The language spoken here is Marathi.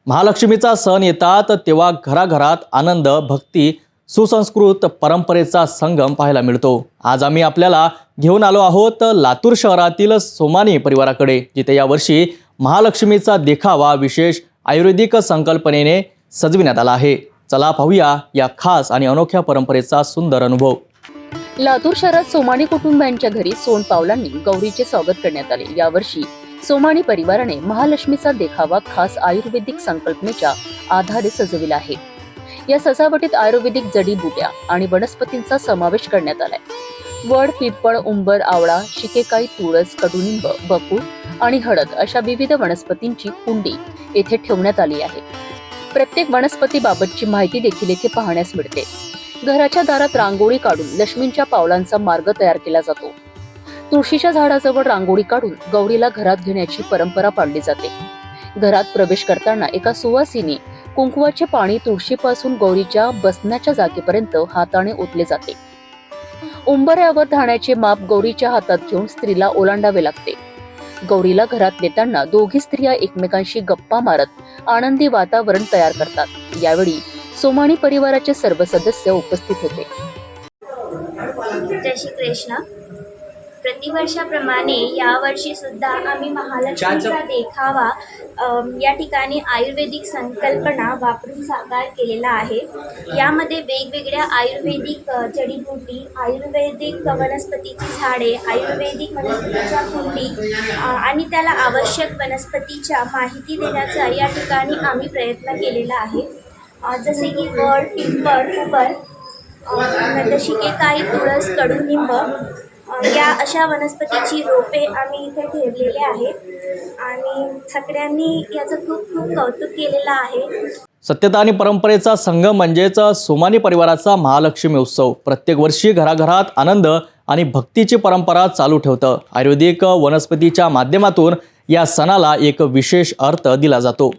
महालक्ष्मीचा सण येतात तेव्हा घराघरात आनंद, भक्ती, सुसंस्कृत परंपरेचा संगम पाहायला मिळतो। आज आम्ही आपल्याला घेऊन आलो आहोत लातूर शहरातील सोमानी परिवाराकडे, जिथे यावर्षी महालक्ष्मीचा देखावा विशेष आयुर्वेदिक संकल्पनेने सजविण्यात आला आहे। चला पाहूया या खास आणि अनोख्या परंपरेचा सुंदर अनुभव। लातूर शहरात सोमानी कुटुंबियांच्या घरी सोनपावलांनी गौरीचे स्वागत करण्यात आले। यावर्षी सोमानी परिवाराने महालक्ष्मीचा देखावा खास आयुर्वेदिक संकल्पनेच्या आधारे सजविला आहे। या सजावटीत आयुर्वेदिक जडीबुट्या आणि वनस्पतींचा समावेश करण्यात आलाय। वड, पिंपळ, उंबर, आवळा, शिकेकाई, तुळस, कडुनिंब, बकुळ आणि हळद अशा विविध वनस्पतींची कुंडी येथे ठेवण्यात आली आहे। प्रत्येक वनस्पतीबाबतची माहिती देखील येथे पाहण्यास मिळते। घराच्या दारात रांगोळी काढून लक्ष्मींच्या पावलांचा मार्ग तयार केला जातो। तुळशीच्या झाडाजवळ रांगोळी काढून गौरीला घरात घेण्याची परंपरा पाळली जाते। घरात प्रवेश करताना एका सुवासिनी कुंकवाचे पाणी तुळशीपासून गौरीच्या बसण्याच्या जागेपर्यंत हाताने ओतले जाते। उंबऱ्यावर धाण्याचे माप गौरीच्या हातात घेऊन स्त्रीला ओलांडावे लागते। गौरीला घरात नेताना दोघी स्त्रिया एकमेकांशी गप्पा मारत आनंदी वातावरण तयार करतात। यावेळी सोमानी परिवाराचे सर्व सदस्य उपस्थित होते। जय श्री कृष्ण। प्रतिवर्षाप्रमाणे यावर्षी सुद्धा आम्ही महालक्ष्मीचा देखावा या ठिकाणी आयुर्वेदिक संकल्पना वापरून साकार केलेला आहे। यामध्ये वेगवेगळ्या आयुर्वेदिक जडीबुटी, आयुर्वेदिक वनस्पतीची झाडे, आयुर्वेदिक वनस्पतीच्या कुंडी आणि त्याला आवश्यक वनस्पतीच्या माहिती देण्याचा या ठिकाणी आम्ही प्रयत्न केलेला आहे। जसे की वड, पिंपळ, उंबर, नंतर शिकेकाई, तुळस, कडुनिंब या अशा वनस्पतीची रोपे आम्ही इथे ठेवलेले आहेत आणि सगळ्यांनी याचं खूप खूप कौतुक केलेलं आहे। सत्यता आणि परंपरेचा संगम म्हणजेच सोमानी परिवाराचा महालक्ष्मी उत्सव प्रत्येक वर्षी घराघरात आनंद आणि भक्तीची परंपरा चालू ठेवतं। आयुर्वेदिक वनस्पतीच्या माध्यमातून या सणाला एक विशेष अर्थ दिला जातो।